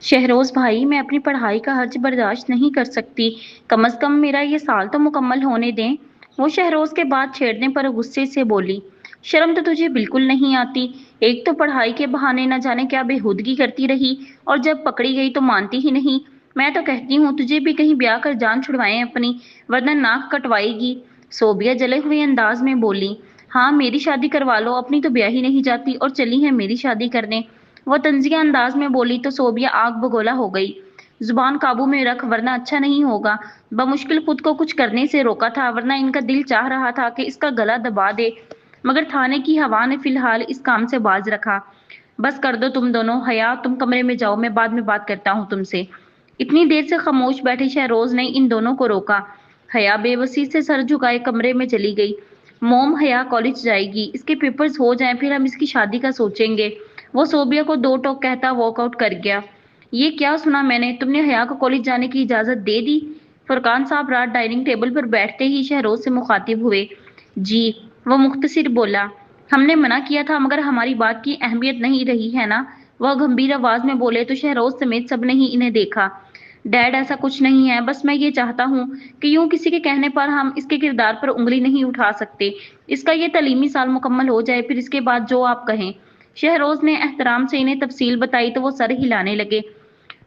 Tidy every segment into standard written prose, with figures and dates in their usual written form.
शहरोज भाई, मैं अपनी पढ़ाई का हर्ज बर्दाश्त नहीं कर सकती। कम से कम मेरा ये साल तो मुकम्मल होने दें। वो शहरोज के बात छेड़ने पर गुस्से से बोली, शर्म तो तुझे बिल्कुल नहीं आती। एक तो पढ़ाई के बहाने न जाने क्या बेहूदगी करती रही, और जब पकड़ी गई तो मानती ही नहीं। मैं तो कहती हूँ तुझे भी कहीं ब्याह कर जान छुड़वाएं अपनी, वरना नाक कटवाएगी। सोबिया जले हुए अंदाज में बोली, हाँ मेरी शादी करवा लो, अपनी तो ब्याह ही नहीं जाती और चली है मेरी शादी करने। वो तंजिया अंदाज में बोली तो सोबिया आग बगोला हो गई। जुबान काबू में रख वरना अच्छा नहीं होगा। बमुश्किल खुद को कुछ करने से रोका था, वरना इनका दिल चाह रहा था कि इसका गला दबा दे, मगर थाने की हवा ने फिलहाल इस काम से बाज रखा। बस कर दो तुम दोनों। हया, तुम कमरे में जाओ, मैं बाद में बात करता हूँ तुमसे। इतनी देर से खामोश बैठी शहरोज ने इन दोनों को रोका। हया बेबसी से सर झुकाए कमरे में चली गई। मोम, हया कॉलेज जाएगी, इसके पेपर्स हो जाएं फिर हम इसकी शादी का सोचेंगे। वो सोबिया को दो टोक कहता वॉकआउट कर गया। ये क्या सुना मैंने, तुमने हया को कॉलेज जाने की इजाजत दे दी? फरकान साहब रात डाइनिंग टेबल पर बैठते ही शहरोज से मुखातिब हुए। जी, वो मुख्तसिर बोला, हमने मना किया था मगर हमारी बात की अहमियत नहीं रही है ना। वह गंभीर आवाज में बोले तो शहरोज समेत सबने ही इन्हें देखा। डैड, ऐसा कुछ नहीं है, बस मैं ये चाहता हूँ कि यूं किसी के कहने पर हम इसके किरदार पर उंगली नहीं उठा सकते। इसका ये तालीमी साल मुकम्मल हो जाए, फिर इसके बाद जो आप कहें। शहरोज ने एहतराम से इन्हें तफसील बताई तो वो सर हिलाने लगे।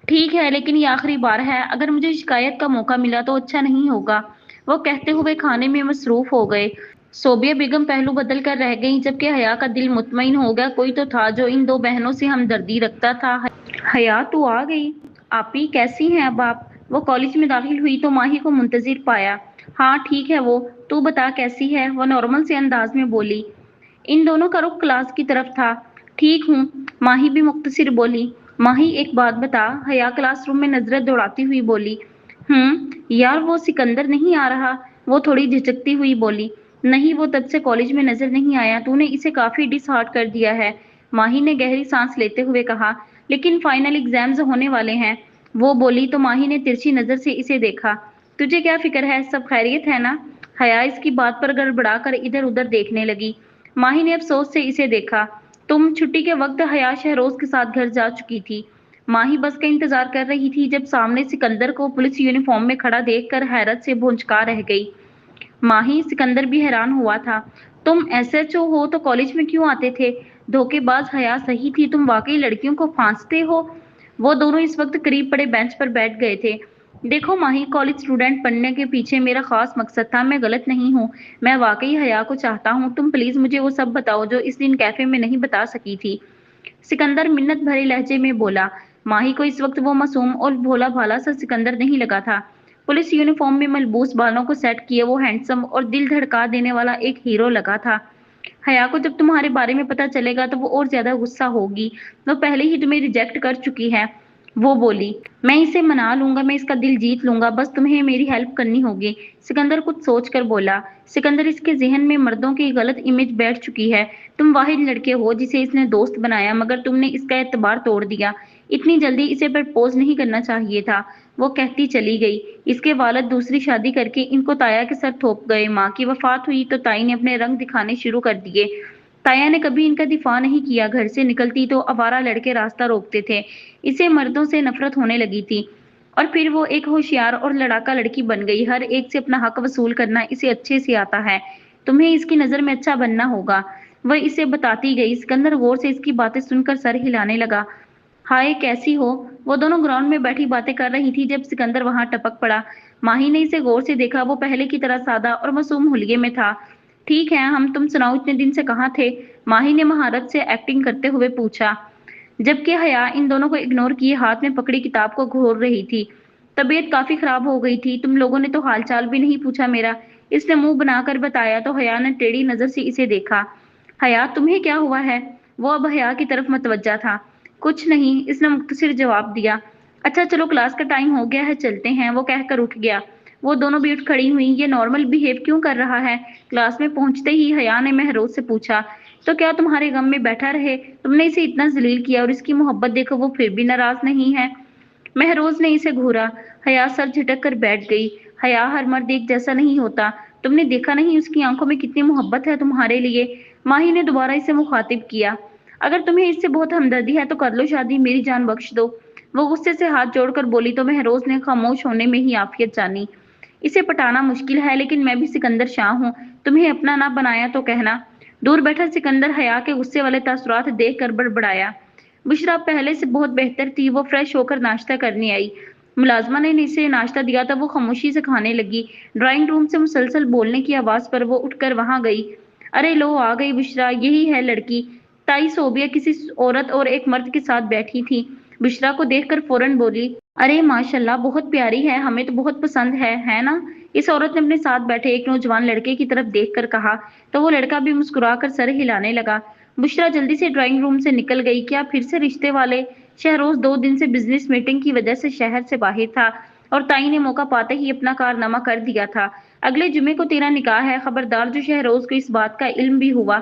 ठीक है, लेकिन ये आखिरी बार है, अगर मुझे शिकायत का मौका मिला तो अच्छा नहीं होगा। वो कहते हुए खाने में मसरूफ हो गए। सोबिया बेगम पहलू बदल कर रह गई, जबकि हया का दिल मुतमईन हो गया। कोई तो था जो इन दो बहनों से हमदर्दी रखता था। हया, तू आ गई। आपी, कैसी हैं अब आप? वो कॉलेज में दाखिल हुई तो माही को मुंतजिर पाया। हाँ ठीक है वो, तू बता कैसी है? वो नॉर्मल से अंदाज में बोली। इन दोनों का रुख क्लास की तरफ था। ठीक हूँ, माही भी मुख्तसिर बोली। माही, एक बात बता, हया क्लासरूम में नजरें दौड़ाती हुई बोली। यार वो सिकंदर नहीं आ रहा? वो थोड़ी झिझकती हुई बोली। नहीं, वो तब से कॉलेज में नजर नहीं आया, तूने इसे काफी डिसहार्ट कर दिया है। माही ने गहरी सांस लेते हुए कहा। लेकिन फाइनल एग्जाम्स होने वाले हैं, वो बोली तो माही ने तिरछी नजर से इसे देखा। तुझे क्या फिक्र है, सब खैरियत है ना? हया इसकी बात पर गड़बड़ा कर इधर उधर देखने लगी। माही ने अफसोस से इसे देखा। तुम छुट्टी के वक्त हया शहरोज के साथ घर जा चुकी थी। माही बस का इंतजार कर रही थी जब सामने सिकंदर को पुलिस यूनिफॉर्म में खड़ा देखकर हैरत से भौंचका रह गई। माही, सिकंदर भी हैरान हुआ था। तुम एसएचओ हो तो कॉलेज में क्यों आते थे? धोखेबाज। हया सही थी, तुम वाकई लड़कियों को फांसते हो। वो दोनों इस वक्त करीब पड़े बेंच पर बैठ गए थे। देखो माही, कॉलेज स्टूडेंट बनने के पीछे मेरा खास मकसद था, मैं गलत नहीं हूँ। मैं वाकई हया को चाहता हूँ। तुम प्लीज मुझे वो सब बताओ जो इस दिन कैफे में नहीं बता सकी थी। सिकंदर मिन्नत भरे लहजे में बोला। माही को इस वक्त वो मासूम और भोला भाला सा सिकंदर नहीं लगा था। पुलिस यूनिफॉर्म में मलबूस बालों को सेट किए वो हैंडसम और दिल धड़का देने वाला एक हीरो लगा था। हया को जब तुम्हारे बारे में पता चलेगा तो वो और ज्यादा गुस्सा होगी। वो पहले ही तुम्हें रिजेक्ट कर चुकी है। वो बोली, मैं इसे मना लूंगा, मैं इसका दिल जीत लूंगा, बस तुम्हें मेरी हेल्प करनी होगी। सिकंदर कुछ सोच कर बोला। सिकंदर, इसके जहन में मर्दों की गलत इमेज बैठ चुकी है। तुम वाहिद लड़के हो जिसे इसने दोस्त बनाया, मगर तुमने इसका एतबार तोड़ दिया। इतनी जल्दी इसे प्रपोज नहीं करना चाहिए था। वो कहती चली गई। इसके वालिद दूसरी शादी करके इनको ताया के सर थोप गए। माँ की वफात हुई तो ताई ने अपने रंग दिखाने शुरू कर दिए। ताया ने कभी इनका दिफा नहीं किया, घर से निकलती तो आवारा लड़के रास्ता रोकते थे। इसे मर्दों से नफरत होने लगी थी। और फिर वो एक होशियार और लड़ाका लड़की बन गई। हर एक से अपना हक वसूल करना इसे अच्छे से आता है। तुम्हें इसकी नजर में अच्छा बनना होगा। वह इसे बताती गई। सिकंदर गौर से इसकी बातें सुनकर सर हिलाने लगा। हाय, कैसी हो? वो दोनों ग्राउंड में बैठी बातें कर रही थी जब सिकंदर वहां टपक पड़ा। माही ने इसे गौर से देखा। वो पहले की तरह सादा और मासूम हुलिये में था। ठीक है हम, तुम सुनाओ, इतने दिन से कहाँ थे? माही ने महारत से एक्टिंग करते हुए पूछा, जबकि हया इन दोनों को इग्नोर किए हाथ में पकड़ी किताब को घोर रही थी। तबीयत काफी खराब हो गई थी, तुम लोगों ने तो हालचाल भी नहीं पूछा मेरा। इसने मुंह बनाकर बताया तो हया ने टेढ़ी नजर से इसे देखा। हया, तुम्हें क्या हुआ है? वो अब हया की तरफ मतवज्जा था। कुछ नहीं, इसने मुख्तसिर जवाब दिया। अच्छा चलो, क्लास का टाइम हो गया है, चलते हैं, वो कहकर उठ गया। वो दोनों भी उठ खड़ी हुई। ये नॉर्मल बिहेव क्यों कर रहा है? क्लास में पहुंचते ही हया ने महरोज से पूछा। तो क्या तुम्हारे गम में बैठा रहे? तुमने इसे इतना जलील किया और इसकी मोहब्बत देखो, वो फिर भी नाराज नहीं है। महरोज ने इसे घूरा। हया सर झटक कर बैठ गई। हया, हर मर्द एक जैसा नहीं होता। तुमने देखा नहीं उसकी आंखों में कितनी मोहब्बत है तुम्हारे लिए। माही ने दोबारा इसे मुखातिब किया। अगर तुम्हें इससे बहुत हमदर्दी है तो कर लो शादी, मेरी जान बख्श दो। وہ غصے سے ہاتھ جوڑ کر بولی تو مہروز نے خاموش ہونے میں ہی عافیت جانی۔ اسے پٹانا مشکل ہے لیکن میں بھی سکندر شاہ ہوں، تمہیں اپنا نہ بنایا تو کہنا۔ دور بیٹھا سکندر حیا کے غصے والے تاثرات دیکھ کر بڑبڑایا۔ بشرا پہلے سے بہت بہتر تھی، وہ فریش ہو کر ناشتہ کرنے آئی۔ ملازمہ نے اسے ناشتہ دیا تھا، وہ خاموشی سے کھانے لگی۔ ڈرائنگ روم سے مسلسل بولنے کی آواز پر وہ اٹھ کر وہاں گئی۔ ارے لو آ گئی بشرا، یہی ہے لڑکی۔ تائی صوبیہ کسی عورت اور ایک مرد کے ساتھ بیٹھی تھی، بشرا کو دیکھ کر فوراً بولی، ارے ماشاءاللہ بہت پیاری ہے، ہمیں تو بہت پسند ہے نا؟ اس عورت نے اپنے ساتھ بیٹھے ایک نوجوان لڑکے کی طرف دیکھ کر کہا تو وہ لڑکا بھی مسکرا کر سر ہلانے لگا۔ بشرا جلدی سے ڈرائنگ روم سے نکل گئی۔ کیا پھر سے رشتے والے؟ شہروز 2 دن سے بزنس میٹنگ کی وجہ سے شہر سے باہر تھا اور تائی نے موقع پاتے ہی اپنا کارنامہ کر دیا تھا۔ اگلے جمعے کو تیرا نکاح ہے، خبردار جو شہروز کو اس بات کا علم بھی ہوا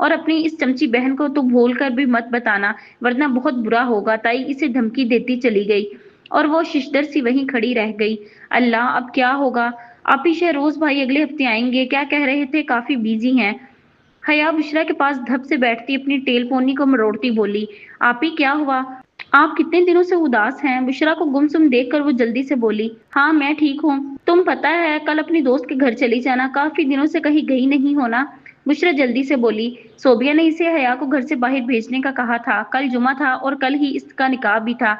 اور اپنی اس چمچی بہن کو تو بھول کر بھی مت بتانا ورنہ بہت برا ہوگا۔ تائی اسے دھمکی دیتی چلی گئی اور وہ ششدر سی وہیں کھڑی رہ گئی۔ اللہ اب کیا ہوگا؟ آپی شہروز بھائی اگلے ہفتے آئیں گے، کیا کہہ رہے تھے؟ کافی بیزی ہیں۔ حیا بشرا کے پاس دھپ سے بیٹھتی اپنی ٹیل پونی کو مروڑتی بولی، آپی کیا ہوا؟ آپ کتنے دنوں سے اداس ہیں؟ بشرا کو گمسم دیکھ کر وہ جلدی سے بولی، ہاں میں ٹھیک ہوں، تم پتہ ہے کل اپنی دوست کے گھر چلی جانا، کافی دنوں سے کہیں گئی نہیں ہونا۔ بشرا جلدی سے بولی، صوبیہ نے اسے حیا کو گھر سے باہر بھیجنے کا کہا تھا، کل جمعہ تھا اور کل ہی اس کا نکاح بھی تھا۔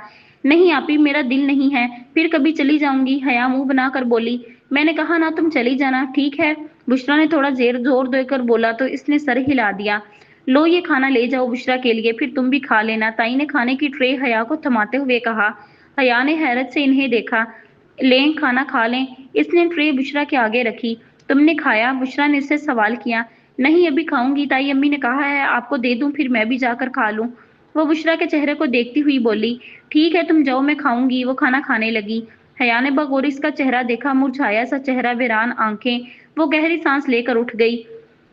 نہیں آپی میرا دل نہیں ہے، پھر کبھی چلی جاؤں گی۔ حیا منہ بنا کر بولی، میں نے کہا نا تم چلی جانا، ٹھیک ہے؟ بشرا نے تھوڑا زور دے کر بولا تو اس نے سر ہلا دیا۔ لو یہ کھانا لے جاؤ بشرا کے لیے، پھر تم بھی کھا لینا۔ تائی نے کھانے کی ٹرے حیا کو تھماتے ہوئے کہا۔ حیا نے حیرت سے انہیں دیکھا۔ لیں کھانا کھا لیں۔ اس نے ٹرے بشرا کے آگے رکھی۔ تم نے کھایا؟ بشرا نے اس سے سوال کیا۔ نہیں ابھی کھاؤں گی، تائی امی نے کہا ہے آپ کو دے دوں پھر میں بھی جا کر کھا لوں۔ وہ بشرا کے چہرے کو دیکھتی ہوئی بولی، ٹھیک ہے تم جاؤ میں کھاؤں گی۔ وہ کھانا کھانے لگی۔ حیا نے بغور اس کا چہرہ دیکھا، مرجھایا سا چہرہ، ویران آنکھیں، وہ گہری سانس لے کر اٹھ گئی۔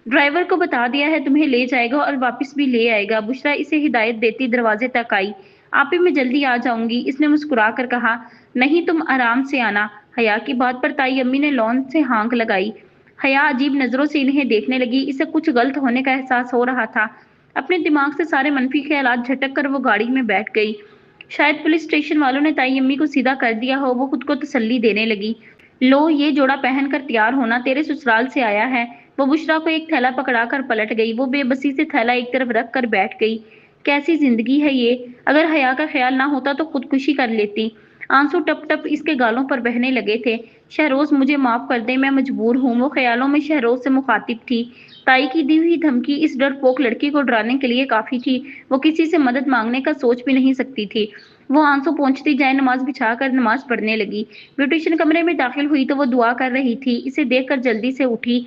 ڈرائیور کو بتا دیا ہے تمہیں لے جائے گا اور واپس بھی لے آئے گا۔ بشرا اسے ہدایت دیتی دروازے تک آئی۔ آپی میں جلدی آ جاؤں گی، اس نے مسکرا کر کہا۔ نہیں تم آرام سے آنا۔ حیا کی بات پر تائی امی نے لون سے ہانک لگائی۔ حیا عجیب نظروں سے انہیں دیکھنے لگی، اسے کچھ غلط ہونے کا احساس ہو رہا تھا۔ اپنے دماغ سے سارے منفی خیالات جھٹک کر وہ گاڑی میں بیٹھ گئی۔ شاید پولیس اسٹیشن والوں نے تائی امی کو سیدھا کر دیا ہو، وہ خود کو تسلی دینے لگی۔ لو یہ جوڑا پہن کر تیار ہونا، تیرے سسرال سے آیا ہے۔ وہ بشرا کو ایک تھیلا پکڑا کر پلٹ گئی، وہ بے بسی سے تھیلا ایک طرف رکھ کر بیٹھ گئی۔ کیسی زندگی ہے یہ؟ اگر حیا کا خیال نہ ہوتا تو خودکشی کر لیتی۔ آنسو ٹپ ٹپ اس کے گالوں پر بہنے لگے تھے۔ شہروز مجھے معاف کر دے، میں مجبور ہوں۔ وہ خیالوں میں شہروز سے مخاطب تھی۔ تائی کی دی ہوئی دھمکی اس ڈرپوک لڑکی کو ڈرانے کے لیے کافی تھی، وہ کسی سے مدد مانگنے کا سوچ بھی نہیں سکتی تھی۔ وہ آنسو پونچھتی جائے نماز بچھا کر نماز پڑھنے لگی۔ بیوٹیشن کمرے میں داخل ہوئی تو وہ دعا کر رہی تھی، اسے دیکھ کر جلدی سے اٹھی۔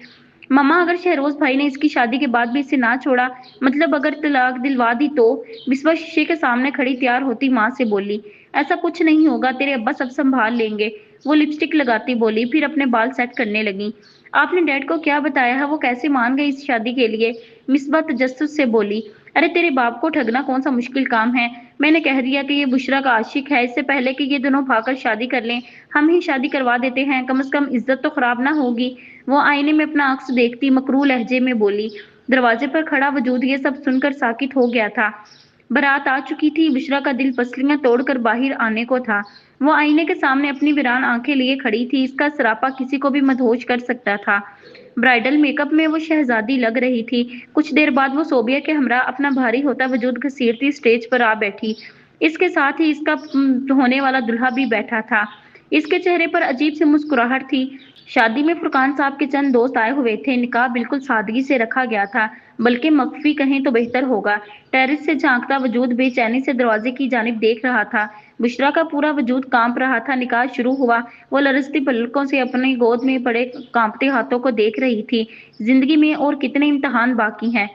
مما اگر شہروز بھائی نے اس کی شادی کے بعد بھی اسے نہ چھوڑا، مطلب اگر طلاق دلوا دی تو؟ بسوا شیشے کے سامنے کھڑی تیار ہوتی ماں سے بولی، ایسا کچھ نہیں ہوگا، تیرے ابا سب سنبھال لیں گے۔ وہ لپسٹک لگاتی بولی، پھر اپنے بال سیٹ کرنے لگی۔ آپ نے ڈیڈ کو کیا بتایا ہے؟ وہ کیسے مان گئے اس شادی کے لیے؟ مصباح تجسس سے بولی، ارے تیرے باپ کو ٹھگنا کون سا مشکل کام ہے؟ میں نے کہہ دیا کہ یہ بشرا کا عاشق ہے، اس سے پہلے کہ یہ دونوں بھاگ کر شادی کر لیں ہم ہی شادی کروا دیتے ہیں، کم از کم عزت تو خراب نہ ہوگی۔ وہ آئینے میں اپنا عکس دیکھتی مکروہ لہجے میں بولی۔ دروازے پر کھڑا وجود یہ سب سن کر ساکت ہو گیا تھا۔ بارات آ چکی تھی، بشرا کا دل پسلیاں توڑ کر باہر آنے کو تھا۔ وہ آئینے کے سامنے اپنی ویران آنکھیں لیے کھڑی تھی، اس کا سراپا کسی کو بھی مدہوش کر سکتا تھا۔ برائڈل میک اپ میں وہ شہزادی لگ رہی تھی۔ کچھ دیر بعد وہ صوبیہ کے ہمراہ اپنا بھاری ہوتا وجود گھسیٹتی اسٹیج پر آ بیٹھی۔ اس کے ساتھ ہی اس کا ہونے والا دلہا بھی بیٹھا تھا۔ اس کے چہرے پر عجیب سی مسکراہٹ تھی۔ شادی میں فرقان صاحب کے چند دوست آئے ہوئے تھے، نکاح بالکل سادگی سے رکھا گیا تھا، بلکہ مخفی کہیں تو بہتر ہوگا۔ ٹیرس سے جھانکتا وجود بے چینی سے دروازے کی جانب دیکھ رہا تھا۔ بشرا کا پورا وجود کانپ رہا تھا۔ نکاح شروع ہوا، وہ لرزتی پلکوں سے اپنی گود میں پڑے کانپتے ہاتھوں کو دیکھ رہی تھی۔ زندگی میں اور کتنے امتحان باقی ہیں؟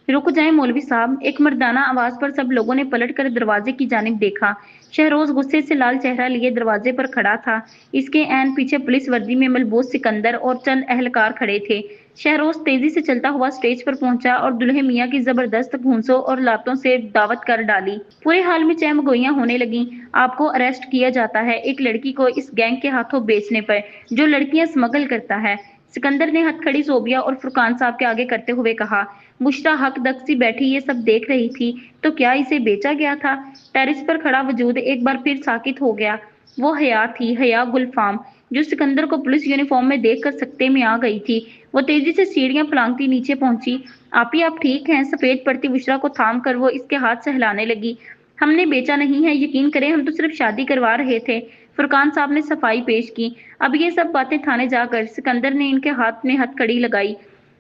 رک جائیں مولوی صاحب، ایک مردانہ آواز پر سب لوگوں نے پلٹ کر دروازے کی جانب دیکھا۔ شہروز غصے سے لال چہرہ لیے دروازے پر کھڑا تھا، اس کے عین پیچھے پولیس وردی میں ملبوس سکندر اور چند اہلکار کھڑے تھے۔ شہروز تیزی سے چلتا ہوا اسٹیج پر پہنچا اور دلہے میاں کی زبردست گھونسوں اور لاتوں سے دعوت کر ڈالی۔ پورے حال میں چہم گوئیاں ہونے لگیں۔ آپ کو اریسٹ کیا جاتا ہے ایک لڑکی کو اس گینگ کے ہاتھوں بیچنے پر، جو لڑکیاں اسمگل کرتا ہے۔ सिकंदर ने हथकड़ी सोबिया और फुरकान साहब के आगे करते हुए कहा। बुशरा हक दक सी बैठी ये सब देख रही थी। तो क्या इसे बेचा गया था? टेरिस पर खड़ा वजूद एक बार फिर साकित हो गया। वो हया थी, हया गुलफाम, जो सिकंदर को पुलिस यूनिफॉर्म में देखकर सकते में आ गई थी। वो तेजी से सीढ़ियां फलांगती नीचे पहुंची। आप ठीक हैं? सफेद पड़ती बुशरा को थाम कर वो इसके हाथ सहलाने लगी। हमने बेचा नहीं है, यकीन करें, हम तो सिर्फ शादी करवा रहे थे। फुरकान साहब ने सफाई पेश की। अब ये सब बातें थाने जाकर सिकंदर ने इनके हाथ में हथकड़ी लगाई।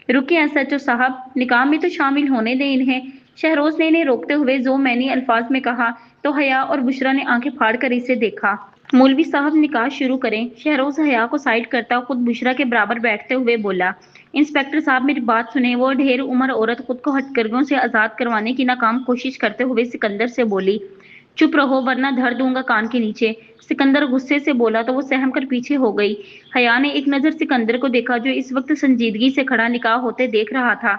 रुकिए एसएचओ साहब, निकाह में तो शामिल होने दें इन्हें। शहरोज ने इन्हें रोकते हुए जो मैनी अल्फाज में कहा। तो हया और बुशरा ने आंखें फाड़कर इसे देखा। मौलवी साहब निकाह शुरू करें। शहरोज हया को साइड करता खुद बुशरा के बराबर बैठते हुए बोला। इंस्पेक्टर साहब मेरी बात सुने। वो ढेर उम्र औरत खुद को हथकड़ियों से आजाद करवाने की नाकाम कोशिश करते हुए सिकंदर से बोली। चुप रहो वरना धर दूंगा कान के नीचे। सिकंदर गुस्से से बोला तो वो सहम कर पीछे हो गई। हया ने एक नजर सिकंदर को देखा जो इस वक्त संजीदगी से खड़ा निकाह होते देख रहा था।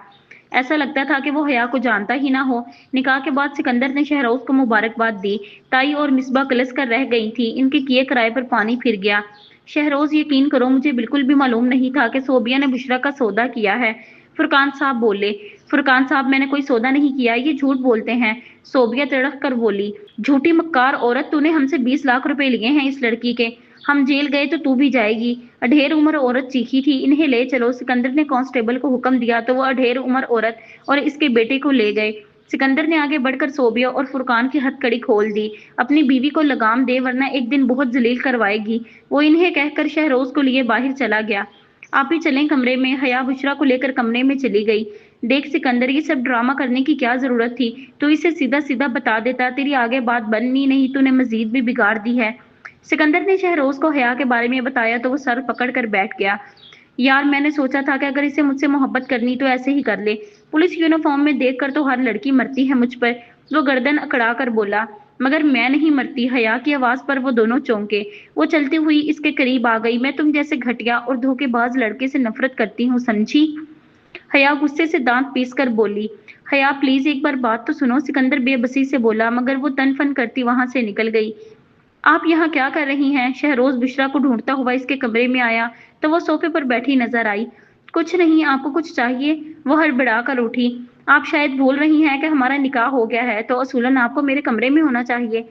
ऐसा लगता था कि वो हया को जानता ही ना हो। निकाह के बाद सिकंदर ने शहरोज को मुबारकबाद दी। ताई और मिसबा कलस कर रह गई थी। इनके किए किराए पर पानी फिर गया। शहरोज यकीन करो मुझे बिल्कुल भी मालूम नहीं था कि सोबिया ने बुशरा का सौदा किया है। फुरकान साहब बोले। फुरकान साहब मैंने कोई सौदा नहीं किया, ये झूठ बोलते हैं। सोबिया तड़क कर बोली। झूठी मक्कार औरत, तूने हमसे 20 लाख रुपए लिए हैं इस लड़की के। हम जेल गए तो तू भी जाएगी। अढेर उम्र औरत चीखी थी। इन्हें ले चलो। सिकंदर ने कांस्टेबल को हुक्म दिया तो वो अढेर उम्र औरत और इसके बेटे को ले गए। सिकंदर ने आगे बढ़कर सोबिया और फुरकान की हथकड़ी खोल दी। अपनी बीवी को लगाम दे वरना एक दिन बहुत जलील करवाएगी। वो इन्हें कहकर शहरोज को लिए बाहर चला गया। आप ही चलें कमरे में। हया बुशरा को लेकर कमरे में चली गई। देख सिकंदर, ये सब ड्रामा करने की क्या जरूरत थी? तो इसे सीधा सीधा बता देता, तेरी आगे बात बननी नहीं, तूने मजीद भी बिगाड़ दी है। सिकंदर ने शहरोज को हया के बारे में बताया तो वो सर पकड़ कर बैठ गया। यार मैंने सोचा था कि अगर इसे मुझसे मोहब्बत करनी तो ऐसे ही कर ले। पुलिस यूनिफॉर्म में देखकर तो हर लड़की मरती है मुझ पर। वो गर्दन अकड़ा कर बोला। मगर मैं नहीं मरती। हया की आवाज पर वो दोनों चौंके। वो चलती हुई इसके करीब आ गई। मैं तुम जैसे घटिया और धोखेबाज लड़के से नफरत करती हूँ, समझी? हया गुस्से से दांत पीस कर बोली। हया प्लीज एक बार बात तो सुनो, सिकंदर बेबसी से बोला, मगर वो तन फन करती वहां से निकल गई। आप यहाँ क्या कर रही हैं? शहरोज बुशरा को ढूंढता हुआ इसके कमरे में आया तो वो सोफे पर बैठी नजर आई। कुछ नहीं, आपको कुछ चाहिए? वो हड़बड़ा कर उठी। आप शायद भूल रही हैं कि हमारा निकाह हो गया है तो असूलन आपको मेरे कमरे में होना चाहिए।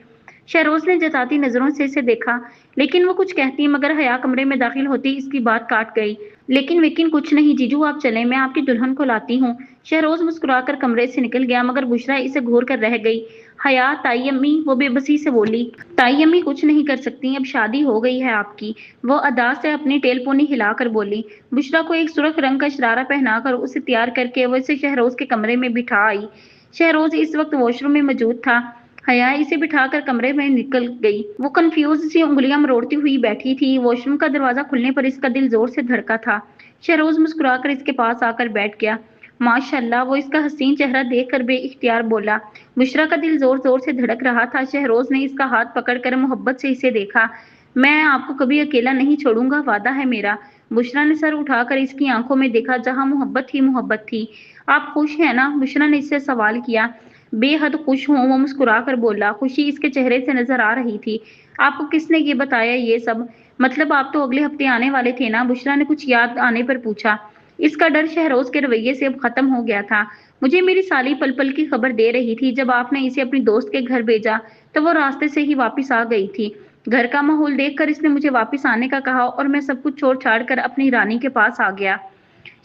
शहरोज ने जताती नजरों से इसे देखा, लेकिन वो कुछ कहती मगर हया कमरे में दाखिल होती इसकी बात काट गई। लेकिन वेकिन कुछ नहीं जीजू, आप चलें, मैं आपकी दुल्हन को लाती हूँ। शहरोज मुस्कुराकर कमरे से निकल गया मगर बुशरा इसे घूर कर रह गई। हया, ताई अम्मी, वो बेबसी से बोली। ताई अम्मी कुछ नहीं कर सकती, अब शादी हो गई है आपकी। वो अदा से अपनी टेलपोनी हिलाकर बोली। बुशरा को एक सुर्ख रंग का शरारा पहनाकर उसे तैयार करके वो इसे शहरोज के कमरे में बिठा आई। शहरोज इस वक्त वॉशरूम में मौजूद था। हया इसे बिठाकर कमरे में निकल गई। वो कंफ्यूज सी उंगलियां मरोड़ती हुई बैठी थी। वॉशरूम का दरवाजा खुलने पर इसका दिल जोर से धड़का था। शहरोज मुस्कुराकर इसके पास आकर बैठ गया। माशाल्लाह, वो इसका हसीन चेहरा देखकर बेइख्तियार बोला। बुशरा का दिल जोर जोर से धड़क रहा था। शहरोज ने इसका हाथ पकड़कर मोहब्बत से इसे देखा। मैं आपको कभी अकेला नहीं छोड़ूंगा, वादा है मेरा। बुशरा ने सर उठाकर इसकी आंखों में देखा जहां मोहब्बत ही मोहब्बत थी। आप खुश हैं ना? बुशरा ने इससे सवाल किया। बेहद खुश हूँ, वो मुस्कुरा कर बोला। खुशी इसके चेहरे से नजर आ रही थी। आपको किसने ये बताया ये सब? मतलब आप तो अगले हफ्ते आने वाले थे ना? बुशरा ने कुछ याद आने पर पूछा। इसका डर शहरोज के रवैये से अब खत्म हो गया था। मुझे मेरी साली पल पल की खबर दे रही थी। जब आपने इसे अपनी दोस्त के घर भेजा तो वो रास्ते से ही वापस आ गई थी। घर का माहौल देखकर इसने मुझे वापस आने का कहा और मैं सब कुछ छोड़ छाड़ कर अपनी रानी के पास आ गया।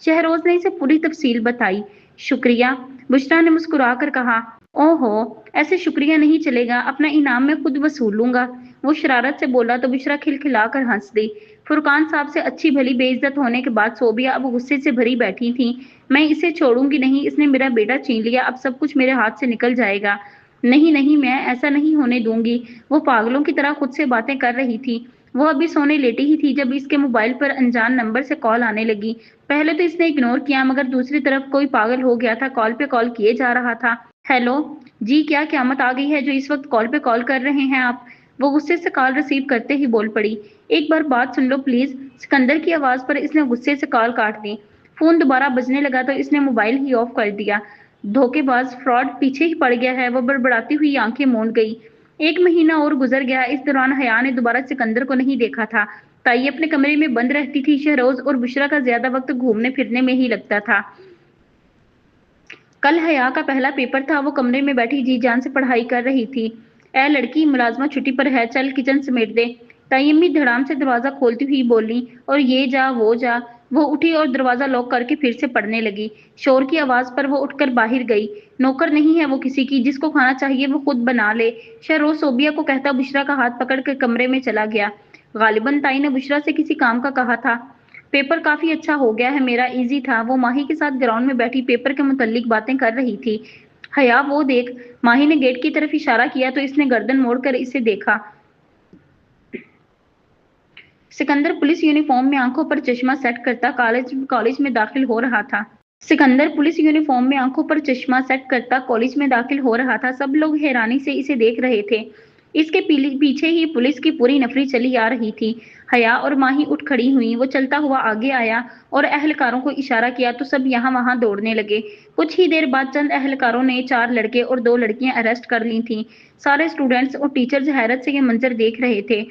शहरोज ने इसे पूरी तफसील बताई। शुक्रिया, बुशरा ने मुस्कुराकर कहा। ओहो, ऐसे शुक्रिया नहीं चलेगा, अपना इनाम मैं खुद वसूलूंगा। वो शरारत से बोला तो बुशरा खिलखिलाकर हंस दी। फुरकान साहब से अच्छी भली बेइज्जत होने के बाद सोबिया अब गुस्से से भरी बैठी थी। मैं इसे छोड़ूंगी नहीं, इसने मेरा बेटा छीन लिया, अब सब कुछ मेरे हाथ से निकल जाएगा। नहीं नहीं, मैं ऐसा नहीं होने दूंगी। वो पागलों की तरह खुद से बातें कर रही थी। वो अभी सोने लेटी ही थी जब इसके मोबाइल पर अनजान नंबर से कॉल आने लगी। पहले तो इसने इग्नोर किया मगर दूसरी तरफ कोई पागल हो गया था, कॉल पे कॉल किए जा रहा था। हेलो जी, क्या क़यामत आ गई है जो इस वक्त कॉल पे कॉल कर रहे हैं आप? वो गुस्से से कॉल रिसीव करते ही बोल पड़ी। एक बार बात सुन लो प्लीज। सिकंदर की आवाज पर इसने गुस्से से कॉल काट दी। फोन दोबारा बजने लगा तो इसने मोबाइल ही ऑफ कर दिया। धोखेबाज, फ्रॉड पीछे ही पड़ गया है। वो बड़बड़ाती हुई आंखें मूंद गई। 1 महीना और गुजर गया। इस दौरान हया ने दोबारा सिकंदर को नहीं देखा था। ताई अपने कमरे में बंद रहती थी। शहरोज और बुशरा का ज्यादा वक्त घूमने फिरने में ही लगता था। कल हया का पहला पेपर था। वो कमरे में बैठी जी जान से पढ़ाई कर रही थी। ए लड़की, मुलाजमा छुट्टी पर है, चल किचन समेट दे। ताई अम्मी धड़ाम से दरवाजा खोलती हुई बोली और ये जा वो जा। वो उठी और दरवाजा लॉक करके फिर से पढ़ने लगी। शोर की आवाज पर वो उठकर बाहर गई। नौकर नहीं है वो किसी की, जिसको खाना चाहिए वो खुद बना ले। शहरोज सोबिया को कहता बुशरा का हाथ पकड़कर कमरे में चला गया। गालिबन ताई ने बुशरा से किसी काम का कहा था। पेपर काफी अच्छा हो गया है मेरा, इजी था। वो माही के साथ ग्राउंड में बैठी पेपर के मुतल्लिक बातें कर रही थी। हया वो देख। माही ने गेट की तरफ इशारा किया तो इसने गर्दन मोड़कर इसे देखा। सिकंदर पुलिस यूनिफॉर्म में आंखों पर चश्मा सेट करता कॉलेज में दाखिल हो रहा था। सिकंदर पुलिस यूनिफॉर्म में आंखों पर चश्मा सेट करता कॉलेज में दाखिल हो रहा था। सब लोग हैरानी से इसे देख रहे थे। इसके पीछे ही पुलिस की पूरी नफरी चली आ रही थी। हया और माही उठ खड़ी हुई। वो चलता हुआ आगे आया और अहलकारों को इशारा किया तो सब यहाँ वहां दौड़ने लगे। कुछ ही देर बाद चंद अहलकारों ने 4 लड़के और 2 लड़कियां अरेस्ट कर ली थीं। सारे स्टूडेंट्स और टीचर्स हैरत से ये मंजर देख रहे थे।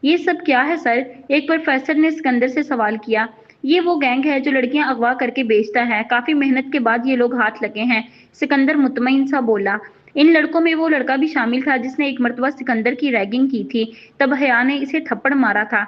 ये सब क्या है सर? एक प्रोफेसर ने सिकंदर से सवाल किया। ये वो गैंग है जो लड़कियां अगवा करके बेचता है। काफी मेहनत के बाद ये लोग हाथ लगे हैं। सिकंदर मुतमईन सा बोला। इन लड़कों में वो लड़का भी शामिल था जिसने एक मर्तबा सिकंदर की रैगिंग की थी। तब हया ने इसे थप्पड़ मारा था।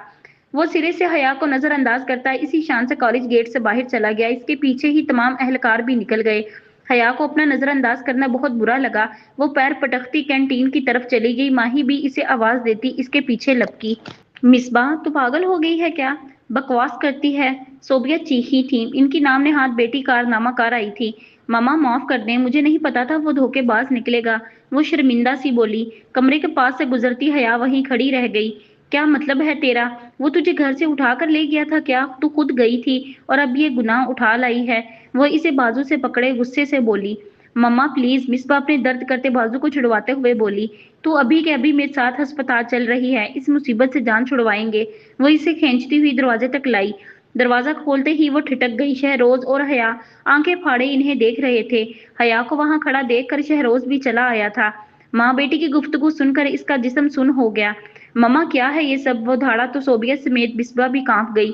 वो सिरे से हया को नजरअंदाज करता इसी शान से कॉलेज गेट से बाहर चला गया। इसके पीछे ही तमाम अहलकार भी निकल गए। हया को अपना नजरअंदाज करना बहुत बुरा लगा। वो पैर पटकती कैंटीन की तरफ चली गई। माही भी इसे आवाज देती इसके पीछे लपकी। मिसबा, तू पागल हो गई है क्या? बकवास करती है। सोबिया चीखी थी। इनकी नाम नेहाद बेटी कारनामा कर आई थी। मामा माफ कर दें, मुझे नहीं पता था वो धोखेबाज निकलेगा। वो शर्मिंदा सी बोली। कमरे के पास से गुजरती हया वहीं खड़ी रह गई। क्या मतलब है तेरा? वो तुझे घर से उठा कर ले गया था क्या? तू खुद गई थी और अब ये गुनाह उठा लाई है। वो इसे बाजू से पकड़े गुस्से से बोली। मम्मा प्लीज, मिसबा अपने दर्द करते बाजू को छुड़वाते हुए बोली। तू अभी के अभी मेरे साथ अस्पताल चल रही है। इस मुसीबत से जान छुड़वाएंगे। वो इसे खींचती हुई दरवाजे तक लाई। दरवाजा खोलते ही वो ठिठक गई। शहरोज और हया आंखें फाड़े इन्हें देख रहे थे। हया को वहां खड़ा देखकर शहरोज भी चला आया था। माँ बेटी की गुफ्तगू सुनकर इसका जिस्म सुन हो गया। मम्मा क्या है ये सब? वो धाड़ा तो सोबिया समेत मिसबा भी कांप गई।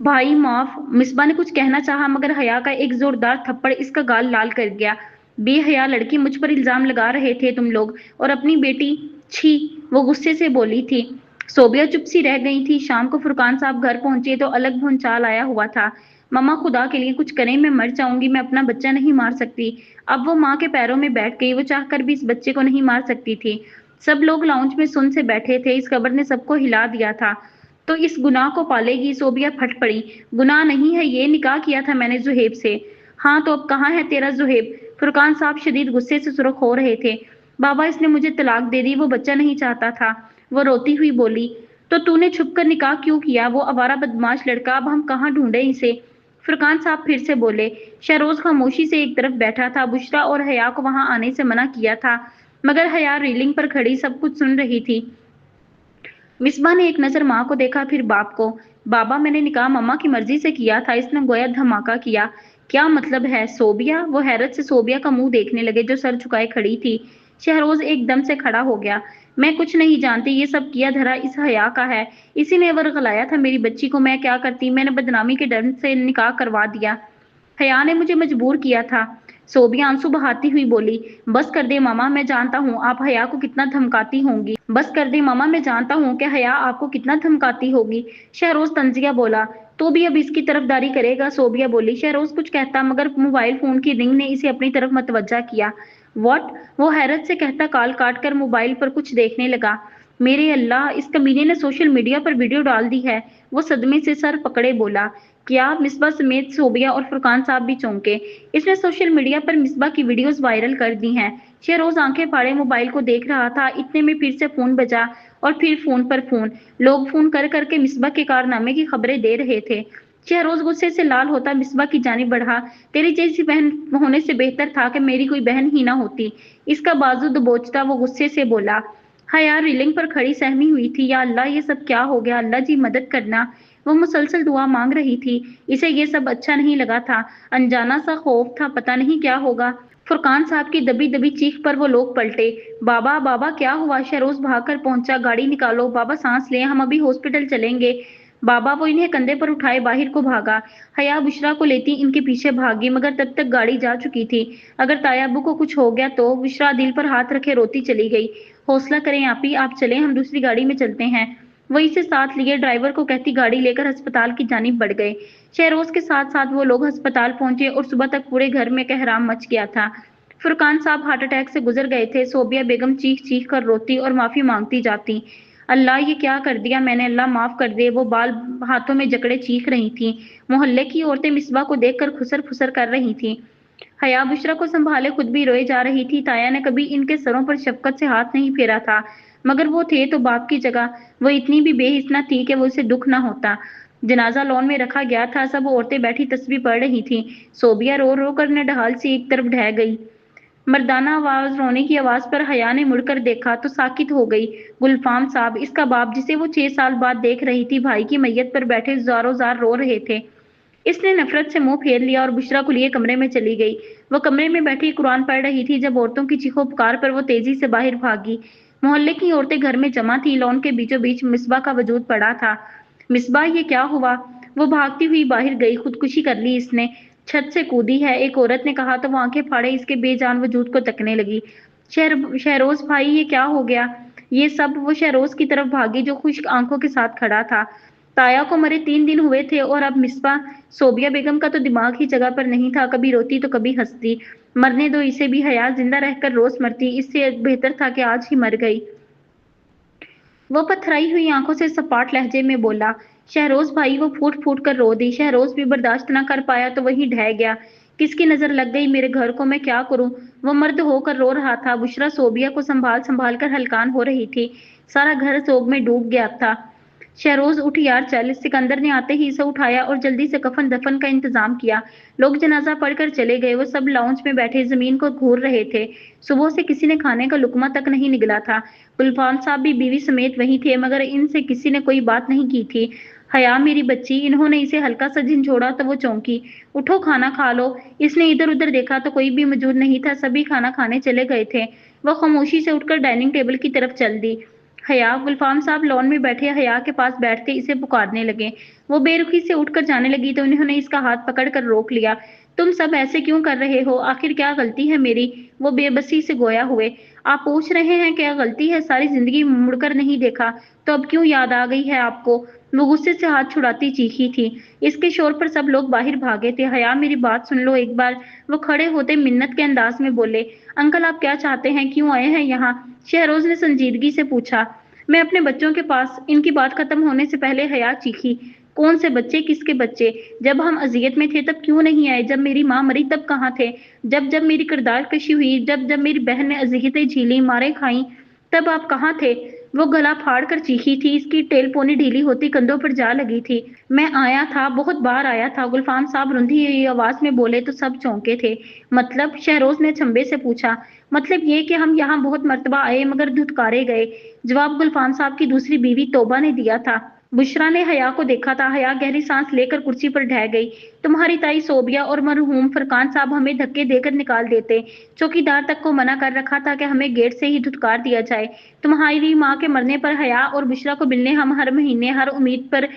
भाई माफ। मिसबा ने कुछ कहना चाहा मगर हया का एक जोरदार थप्पड़ इसका गाल लाल कर गया। बेहया लड़की, मुझ पर इल्जाम लगा रहे थे तुम लोग और अपनी बेटी। छी। वो गुस्से से बोली थी। सोबिया चुप सी रह गई थी। शाम को फुरकान साहब घर पहुंचे तो अलग भूचाल आया हुआ था। मम्मा खुदा के लिए कुछ करें, मैं मर जाऊंगी। मैं अपना बच्चा नहीं मार सकती। अब वो माँ के पैरों में बैठ गई। वो चाहकर भी इस बच्चे को नहीं मार सकती थी। सब लोग लाउंज में सुन से बैठे थे। इस खबर ने सबको हिला दिया था। तो इस गुनाह को पालेगी? सोबिया फट पड़ी। गुनाह नहीं है ये, निकाह किया था मैंने जुहेब से। हाँ तो अब कहाँ है तेरा जुहेब? फुरकान साहब शदीद गुस्से से सुर्ख हो रहे थे। बाबा, इसने मुझे तलाक दे दी। वो बच्चा नहीं चाहता था। वो रोती हुई बोली। तो तूने छुपकर निकाह क्यों किया? वो आवारा बदमाश लड़का, अब हम कहाँ ढूंढे इसे? फुरकान साहब फिर से बोले। शहरोज खामोशी से एक तरफ बैठा था। बुशरा और हया को वहां आने से मना किया था मगर हया रेलिंग पर खड़ी सब कुछ सुन रही थी। मिसबा ने एक नजर माँ को देखा, फिर बाप को। बाबा, मैंने निकाह मम्मा की मर्जी से किया था। इसने गोया धमाका किया। क्या मतलब है? सोबिया। वो हैरत से सोबिया का मुंह देखने लगे जो सर झुकाए खड़ी थी। शहरोज एकदम से खड़ा हो गया। मैं कुछ नहीं जानती। ये सब किया धरा इस हया का है। इसी ने वर्गलाया था मेरी बच्ची को। मैं क्या करती? मैंने बदनामी के डर से निकाह करवा दिया। हया ने मुझे मजबूर किया था। सोबिया आंसू बहाती हुई बोली। बस कर दे मामा, मैं जानता हूँ आप हया को कितना धमकाती होंगी। बस कर दे मामा, मैं जानता हूँ कि हया आपको कितना धमकाती होगी। शहरोज तंजिया बोला। तो भी अब इसकी तरफदारी करेगा? सोबिया बोली। शहरोज कुछ कहता मगर मोबाइल फोन की रिंग ने इसे अपनी तरफ मतवज्जा किया। व्हाट? वो हैरत से कहता कॉल काट कर मोबाइल पर कुछ देखने लगा। मेरे अल्लाह, इस कमीने ने सोशल मीडिया पर वीडियो डाल दी है। वो सदमे से सर पकड़े बोला। क्या? मिसबा समेत सोबिया और फुरकान साहब भी चौंके। इसने सोशल मीडिया पर मिसबा की वीडियोस वायरल कर दी हैं। शहरोज आंखें फाड़े मोबाइल को देख रहा था। इतने में फिर से फोन बजा और फिर फोन पर फोन। लोग फोन कर करके मिसबा के कारनामे की खबरें दे रहे थे। शहरोज गुस्से से लाल होता मिसबा की जानिब बढ़ा। तेरी जैसी बहन होने से बेहतर था कि मेरी कोई बहन ही ना होती। इसका बाजू दबोचता वो गुस्से से बोला। हया रेलिंग पर खड़ी सहमी हुई थी। या अल्लाह, ये सब क्या हो गया? अल्लाह जी मदद करना। वो मुसलसल दुआ मांग रही थी। इसे ये सब अच्छा नहीं लगा था। अनजाना सा खौफ था, पता नहीं क्या होगा। फुरकान साहब की दबी दबी चीख पर वो लोग पलटे। बाबा बाबा क्या हुआ? शहरोज भागकर पहुंचा। गाड़ी निकालो बाबा, सांस लें, हम अभी हॉस्पिटल चलेंगे। बाबा वो इन्हें कंधे पर उठाए बाहर को भागा। हया बुशरा को लेती इनके पीछे भागी, मगर तब तक गाड़ी जा चुकी थी। अगर तायाबू को कुछ हो गया तो? बुशरा दिल पर हाथ रखे रोती चली गई। हौसला करें आपी, आप चलें, हम दूसरी गाड़ी में चलते हैं। वही से साथ लिए ड्राइवर को कहती गाड़ी लेकर अस्पताल की जानिब बढ़ गए। शहरोज के साथ साथ वो लोग अस्पताल पहुंचे और सुबह तक पूरे घर में कहराम मच गया था। फुरकान साहब हार्ट अटैक से गुजर गए थे। सोबिया बेगम चीख चीख कर रोती और माफी मांगती जाती। अल्लाह ये क्या कर दिया मैंने, अल्लाह माफ कर दे। वो बाल हाथों में जकड़े चीख रही थी। मोहल्ले की औरतें मिसबा को देखकर खुसर फुसर कर रही थी। हया बुशरा को संभाले खुद भी रोए जा रही थी। ताया ने कभी इनके सरों पर शफकत से हाथ नहीं फेरा था, मगर वो थे तो बाप की जगह। वो इतनी भी बेहिस न थी कि वो उसे दुख न होता। जनाजा लॉन में रखा गया था। सब औरतें बैठी तस्बीह पढ़ रही थी। सोबिया रो रो कर नडहाल से एक तरफ ढह गई। मर्दाना आवाज, रोने की आवाज पर हया ने मुड़कर देखा तो साकित हो गई। गुलफाम साहब, इसका बाप, जिसे वो 6 साल बाद देख रही थी, भाई की मैयत पर बैठे जारो जार रो रहे थे। इसने नफरत से मुंह फेर लिया और बुशरा को लिए कमरे में चली गई। वो कमरे में बैठी कुरान पढ़ रही थी जब औरतों की चीखों पुकार पर वो तेजी से बाहर भागी। मोहल्ले की औरतें घर में जमा थी। लॉन के बीचों बीच मिसबा का वजूद पड़ा था। मिसबा, ये क्या हुआ? वो भागती हुई बाहर गई। खुदकुशी कर ली इसने, छत से कूदी है, एक औरत ने कहा तो वो आंखें फाड़े इसके बेजान वजूद को तकने लगी। शहरोज भाई, ये क्या हो गया? ये सब वो शहरोज की तरफ भागी जो खुश्क आंखों के साथ खड़ा था। ताया को मरे 3 दिन हुए थे और अब मिसबा। सोबिया बेगम का तो दिमाग ही जगह पर नहीं था, कभी रोती तो कभी हंसती। मरने दो इसे भी हया, जिंदा रहकर रोज मरती, इससे बेहतर था कि आज ही मर गई। वो पथराई हुई आंखों से सपाट लहजे में बोला। शहरोज भाई, वो फूट फूट कर रो दी। शहरोज भी बर्दाश्त न कर पाया तो वहीं ढह गया। किसकी नजर लग गई मेरे घर को, मैं क्या करूं? वो मर्द होकर रो रहा था। बुशरा सोबिया को संभाल संभाल कर हलकान हो रही थी। सारा घर सोग में डूब गया था। शहरोज, उठ यार चल। सिकंदर ने आते ही इसे उठाया और जल्दी से कफन दफन का इंतजाम किया। लोग जनाजा पढ़कर चले गए। वो सब लाउंज में बैठे जमीन को घूर रहे थे। सुबह से किसी ने खाने का लुकमा तक नहीं निगला था। गुलफाम साहब भी बीवी समेत वहीं थे, मगर इनसे किसी ने कोई बात नहीं की थी। हया मेरी बच्ची, इन्होंने इसे हल्का सा झिंझोड़ा तो वो चौंकी। उठो खाना खा लो। इसने इधर उधर देखा तो कोई भी मौजूद नहीं था। सभी खाना खाने चले गए थे। वह खामोशी से उठकर डाइनिंग टेबल की तरफ चल दी। हया, गुलफाम साहब लॉन में बैठे हया के पास बैठते इसे पुकारने लगे। वो बेरुखी से उठकर जाने लगी तो उन्होंने इसका हाथ पकड़कर रोक लिया। तुम सब ऐसे क्यों कर रहे हो? आखिर क्या गलती है मेरी? वो बेबसी से गोया हुए। आप पूछ रहे हैं क्या गलती है? सारी जिंदगी मुड़कर नहीं देखा तो अब क्यों याद आ गई है आपको? वो गुस्से से हाथ छुड़ाती चीखी थी। इसके शोर पर सब लोग बाहर भागे थे। हया मेरी बात सुन लो एक बार। वो खड़े होते मिन्नत के अंदाज में बोले। अंकल, आप क्या चाहते हैं? क्यों आए हैं यहाँ? शहरोज ने संजीदगी से पूछा। मैं अपने बच्चों के पास। इनकी बात खत्म होने से पहले हया चीखी। कौन से बच्चे? किसके बच्चे? जब हम अजियत में थे तब क्यों नहीं आए? जब मेरी माँ मरी तब कहाँ थे? जब जब मेरी किरदार कशी हुई, जब जब मेरी बहन ने अजियतें झीली, मारे खाई, तब आप कहाँ थे? वो गला फाड़ कर चीखी थी। इसकी टेल पोनी ढीली होती कंधों पर जा लगी थी। मैं आया था, बहुत बार आया था। गुलफाम साहब रुंधी हुई आवाज में बोले तो सब चौंके थे। मतलब? शहरोज ने छंबे से पूछा। मतलब ये कि हम यहाँ बहुत मर्तबा आए मगर धुतकारे गए। जवाब गुलफाम साहब की दूसरी बीवी तोबा ने दिया था। बुशरा ने हया को देखा था। हया गहरी सांस लेकर कुर्सी पर ढह गई। तुम्हारी ताई सोबिया और मरहूम फरकान साहब हमें धक्के देकर निकाल देते। चौकीदार तक को मना कर रखा था कि हमें गेट से ही धुतकार दिया जाए। तुम्हारी माँ के मरने पर हया और बुशरा को मिलने हम हर महीने हर उम्मीद पर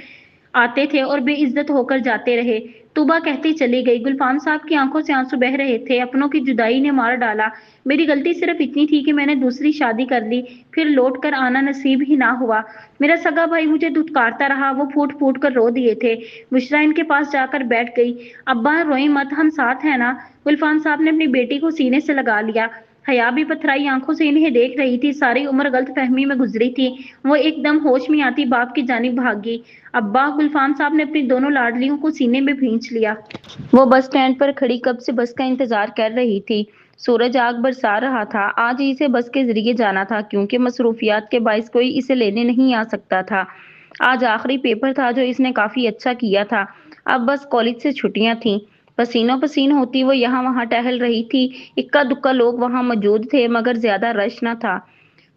आते थे और बेइज्जत होकर जाते रहे। तूबा कहती चली गई। गुलफाम साहब की आंखों से आंसू बह रहे थे। अपनों की जुदाई ने मार डाला। मेरी गलती सिर्फ इतनी थी कि मैंने दूसरी शादी कर ली, फिर लौट कर आना नसीब ही ना हुआ। मेरा सगा भाई मुझे धुतकारता रहा। वो फूट फूट कर रो दिए थे। बुशरा इनके पास जाकर बैठ गई। अब्बा रोए मत, हम साथ हैं ना? गुलफाम साहब ने अपनी बेटी को सीने से लगा लिया। हया भी पथराई आंखों से इन्हें देख रही थी। सारी उम्र गलत फहमी में गुजरी थी। वो एकदम होश में आती बाप की जानिब भागी। अब्बा! गुलफाम साहब ने अपनी दोनों लाडलियों को सीने में भींच लिया। वो बस स्टैंड पर खड़ी कब से बस का इंतजार कर रही थी। सूरज आग बरसा रहा था। आज ही इसे बस के जरिए जाना था क्योंकि मसरूफियात के बाइस कोई इसे लेने नहीं आ सकता था। आज आखिरी पेपर था जो इसने काफी अच्छा किया था। अब बस कॉलेज से छुट्टियां थीं। पसीनों पसीन होती वो यहाँ वहाँ टहल रही थी। इक्का दुक्का लोग वहाँ मौजूद थे मगर ज्यादा रश न था।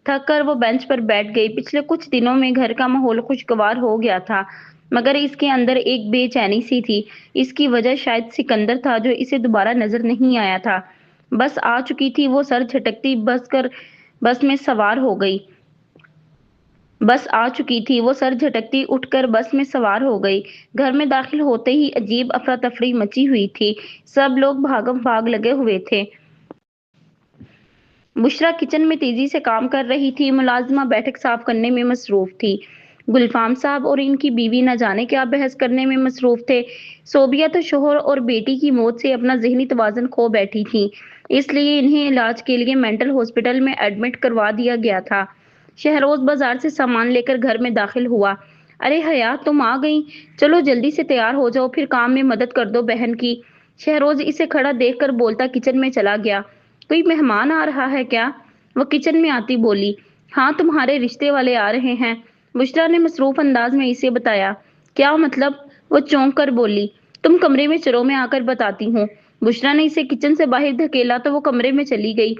थक कर वो बेंच पर बैठ गई। पिछले कुछ दिनों में घर का माहौल खुशगवार हो गया था, मगर इसके अंदर एक बेचैनी सी थी। इसकी वजह शायद सिकंदर था जो इसे दोबारा नजर नहीं आया था। बस आ चुकी थी, वो सर झटकती बस में सवार हो गई। बस आ चुकी थी, वो सर झटकती उठकर बस में सवार हो गई। घर में दाखिल होते ही अजीब अफरा-तफरी मची हुई थी। सब लोग भागम भाग लगे हुए थे। बुशरा किचन में तेजी से काम कर रही थी, मुलाजिमा बैठक साफ करने में मसरूफ थी। गुलफाम साहब और इनकी बीवी न जाने क्या बहस करने में मसरूफ थे। सोबिया तो शोहर और बेटी की मौत से अपना जहनी तवाज़ुन खो बैठी थी, इसलिए इन्हें इलाज के लिए मेंटल हॉस्पिटल में एडमिट करवा दिया गया था। शहरोज बाजार से सामान लेकर घर में दाखिल हुआ। अरे हया, तुम आ गई, चलो जल्दी से तैयार हो जाओ, फिर काम में मदद कर दो बहन की। शहरोज इसे खड़ा देखकर बोलता किचन में चला गया। कोई मेहमान आ रहा है क्या? वो किचन में आती बोली। हाँ, तुम्हारे रिश्ते वाले आ रहे हैं, बुशरा ने मसरूफ अंदाज में इसे बताया। क्या मतलब? वो चौंक कर बोली। तुम कमरे में चलो, मैं आकर बताती हूँ। बुशरा ने इसे किचन से बाहर धकेला तो वो कमरे में चली गई।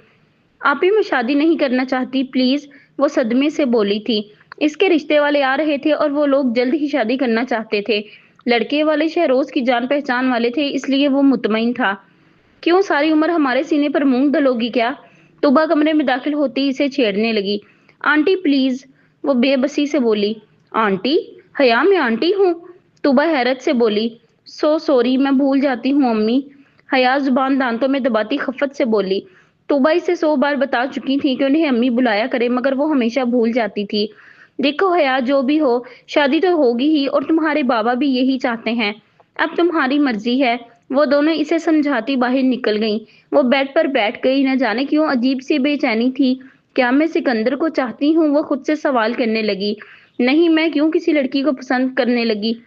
आप ही मैं शादी नहीं करना चाहती प्लीज, वो सदमे से बोली थी। इसके रिश्ते वाले आ रहे थे और वो लोग जल्द ही शादी करना चाहते थे। लड़के वाले शहरोज की जान पहचान वाले थे, इसलिए वो मुतमईन था। क्यों सारी उम्र हमारे सीने पर मूंग दलोगी क्या? तुबा कमरे में दाखिल होती ही इसे छेड़ने लगी। आंटी प्लीज, वो बेबसी से बोली। आंटी? हया, मैं आंटी हूँ, तुबा हैरत से बोली। सो सॉरी, मैं भूल जाती हूँ अम्मी, हया जुबान दांतों में दबाती खफत से बोली। तुबा इसे 100 बार बता चुकी थी कि उन्हें अम्मी बुलाया करे, मगर वो हमेशा भूल जाती थी। देखो हया, जो भी हो, शादी तो होगी ही और तुम्हारे बाबा भी यही चाहते हैं। अब तुम्हारी मर्जी है। वो दोनों इसे समझाती बाहर निकल गईं। वो बेड पर बैठ गई, न जाने क्यों अजीब सी बेचैनी थी। क्या मैं सिकंदर को चाहती हूँ? वो खुद से सवाल करने लगी। नहीं, मैं क्यों किसी लड़की को पसंद करने लगी?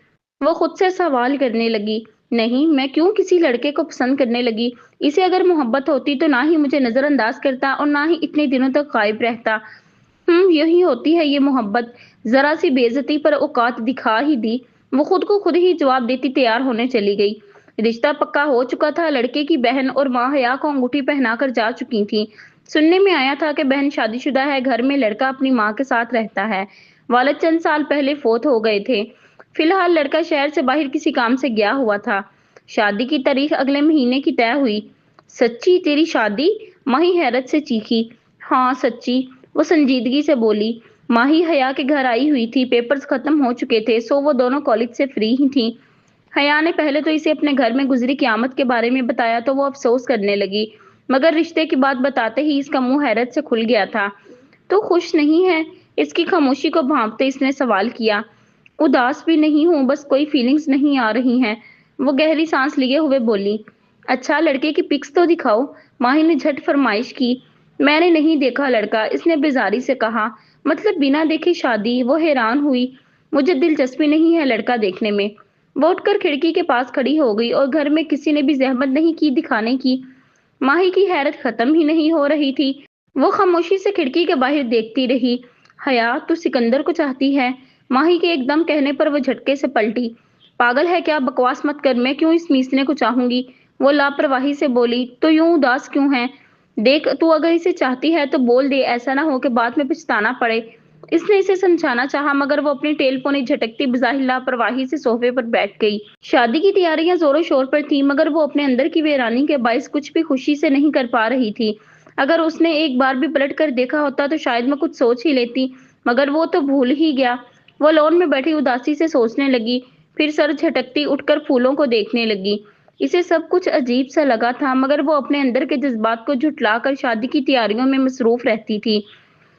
वो खुद से सवाल करने लगी। नहीं, मैं क्यों किसी लड़के को पसंद करने लगी? इसे अगर मोहब्बत होती तो ना ही मुझे नजरअंदाज करता और ना ही इतने दिनों तक गायब रहता। यही होती है ये मोहब्बत। जरा सी बेइज्जती पर औकात दिखा ही दी। वो खुद को खुद ही जवाब देती तैयार होने चली गई। रिश्ता पक्का हो चुका था। लड़के की बहन और माँ हया को अंगूठी पहनाकर जा चुकी थी। सुनने में आया था कि बहन शादीशुदा है, घर में लड़का अपनी माँ के साथ रहता है। वालिद चंद साल पहले फोत हो गए थे। फिलहाल लड़का शहर से बाहर किसी काम से गया हुआ था। शादी की तारीख अगले महीने की तय हुई। सच्ची तेरी शादी? माही हैरत से चीखी। हाँ सच्ची, वो संजीदगी से बोली। माही हया के घर आई हुई थी, पेपर्स खत्म हो चुके थे, सो वो दोनों कॉलेज से फ्री ही थी। हया ने पहले तो इसे अपने घर में गुजरी क़यामत के बारे में बताया तो वो अफसोस करने लगी, मगर रिश्ते की बात बताते ही इसका मुंह हैरत से खुल गया था। तो खुश नहीं है? इसकी खामोशी को भांपते इसने सवाल किया। उदास भी नहीं हूँ, बस कोई फीलिंग्स नहीं आ रही हैं, वो गहरी सांस लिए हुए बोली। अच्छा, लड़के की पिक्स तो दिखाओ, माही ने झट फरमाइश की। मैंने नहीं देखा लड़का, इसने बेजारी से कहा। मतलब बिना देखे शादी? वो हैरान हुई। मुझे दिलचस्पी नहीं है लड़का देखने में। वो उठकर खिड़की के पास खड़ी हो गई और घर में किसी ने भी जहमत नहीं की दिखाने की। माही की हैरत खत्म ही नहीं हो रही थी। वो खामोशी से खिड़की के बाहर देखती रही। हया, तू सिकंदर को चाहती है? माही के एकदम कहने पर वो झटके से पलटी। पागल है क्या? बकवास मत कर, मैं क्यों इस मीसने को चाहूंगी? वो लापरवाही से बोली। तो यूं उदास क्यों है? देख, तू अगर इसे चाहती है तो बोल दे, ऐसा ना हो कि बाद में पछताना पड़े। इसने इसे समझाना चाहा, मगर वो अपनी टेलपोनी झटकती बजाहिर लापरवाही से सोफे पर बैठ गई। शादी की तैयारियां जोरों शोर पर थी, मगर वो अपने अंदर की वीरानी के बायस कुछ भी खुशी से नहीं कर पा रही थी। अगर उसने एक बार भी पलट कर देखा होता तो शायद मैं कुछ सोच ही लेती, मगर वो तो भूल ही गया। वो लॉन में बैठी उदासी से सोचने लगी, फिर सर झटकती उठकर फूलों को देखने लगी। इसे सब कुछ अजीब सा लगा था, मगर वो अपने अंदर के जज्बात को झुठलाकर शादी की तैयारियों में मसरूफ रहती थी।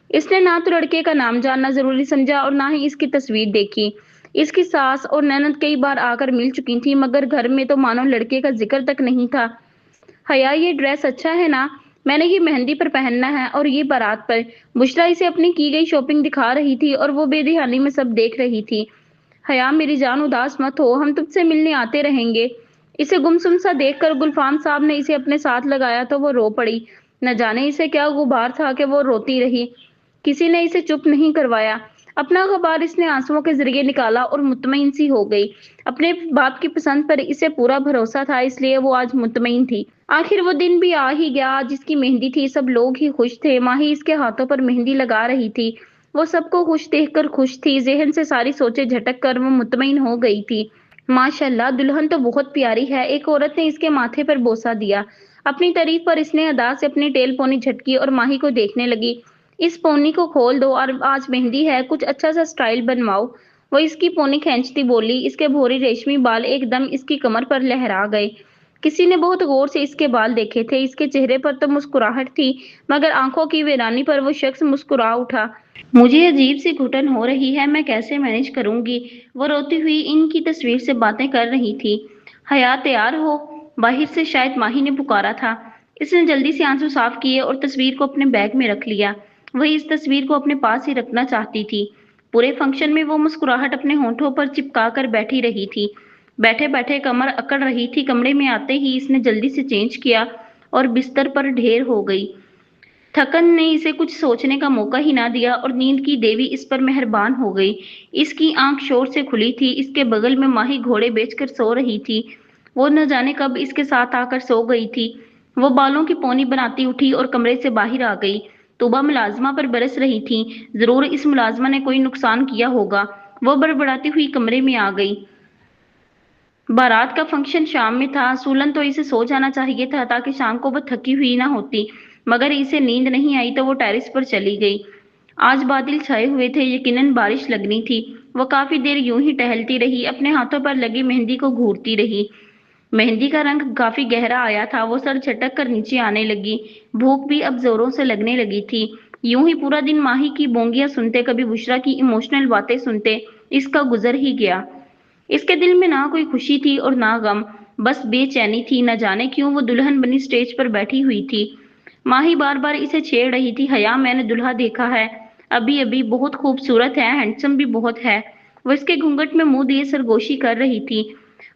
इसने ना तो लड़के का नाम जानना जरूरी समझा और ना ही इसकी तस्वीर देखी। इसकी सास और ननद कई बार आकर मिल चुकी थी, मगर घर में तो मानो लड़के का जिक्र तक नहीं था। हया, ये ड्रेस अच्छा है ना? मैंने ये मेहंदी पर पहनना है और ये बारात पर। बुशरा इसे अपनी की गई शॉपिंग दिखा रही थी और वो बेध्यानी में सब देख रही थी। हया मेरी जान, उदास मत हो, हम तुझसे मिलने आते रहेंगे। इसे गुमसुम सा देखकर गुलफाम साहब ने इसे अपने साथ लगाया तो वो रो पड़ी। न जाने इसे क्या गुबार था कि वो रोती रही। किसी ने इसे चुप नहीं करवाया। अपना गुबार इसने आंसुओं के जरिए निकाला और मुतमईन सी हो गई। अपने बाप की पसंद पर इसे पूरा भरोसा था, इसलिए वो आज मुतमईन थी। आखिर वो दिन भी आ ही गया, आज जिसकी मेहंदी थी। सब लोग ही खुश थे। माही इसके हाथों पर मेहंदी लगा रही थी। वो सबको खुश देखकर खुश थी। ज़हन से सारी सोचें झटक कर वो मुतमईन हो गई थी। माशाल्लाह, दुल्हन तो बहुत प्यारी है, एक औरत ने इसके माथे पर बोसा दिया। अपनी तारीफ पर इसने अदा से अपनी टेल पोनी झटकी और माही को देखने लगी। इस पोनी को खोल दो और आज मेहंदी है, कुछ अच्छा सा स्टाइल बनवाओ। वो इसकी पोनी खींचती बोली। इसके भोरे रेशमी बाल एकदम इसकी कमर पर लहरा गए। किसी ने बहुत गौर से इसके बाल देखे थे। इसके चेहरे पर तो मुस्कुराहट थी, मगर आंखों की वीरानी पर वो शख्स मुस्कुरा उठा। मुझे अजीब सी घुटन हो रही है, मैं कैसे मैनेज करूंगी। वो रोती हुई इनकी तस्वीर से बातें कर रही थी। हया, तैयार हो। बाहर से शायद माही ने पुकारा था। इसने जल्दी से आंसू साफ किए और तस्वीर को अपने बैग में रख लिया। वही इस तस्वीर को अपने पास ही रखना चाहती थी। पूरे फंक्शन में वो मुस्कुराहट अपने होंठों पर चिपका कर बैठी रही थी। बैठे बैठे कमर अकड़ रही थी। कमरे में आते ही इसने जल्दी से चेंज किया और बिस्तर पर ढेर हो गई। थकन ने इसे कुछ सोचने का मौका ही ना दिया और नींद की देवी इस पर मेहरबान हो गई। इसकी आंख शोर से खुली थी। इसके बगल में माही घोड़े बेचकर सो रही थी। वो न जाने कब इसके साथ आकर सो गई थी। वो बालों की पोनी बनाती उठी और कमरे से बाहर आ गई। तोबा मुलाजमा पर बरस रही थी। जरूर इस मुलाजमा ने कोई नुकसान किया होगा। वो बड़बड़ाती हुई कमरे में आ गई। बारात का फंक्शन शाम में था। सूलन तो इसे सो जाना चाहिए था ताकि शाम को वो थकी हुई ना होती, मगर इसे नींद नहीं आई तो वो टेरेस पर चली गई। आज बादल छाए हुए थे, यकीनन बारिश लगनी थी। वो काफी देर यूं ही टहलती रही, अपने हाथों पर लगी मेहंदी को घूरती रही। मेहंदी का रंग काफी गहरा आया था। वो सर झटक कर नीचे आने लगी। भूख भी अब जोरों से लगने लगी थी। यूं ही पूरा दिन माही की बोंगियां सुनते, कभी बुशरा की इमोशनल बातें सुनते इसका गुजर ही गया। इसके दिल में ना कोई खुशी थी और ना गम, बस बेचैनी थी। न जाने क्यों वो दुल्हन बनी स्टेज पर बैठी हुई थी। माही बार बार इसे छेड़ रही थी। हया, मैंने दुल्हा देखा है अभी अभी, बहुत खूबसूरत है, हैंडसम भी बहुत है। वो इसके घूंघट में मुंह दिए सरगोशी कर रही थी।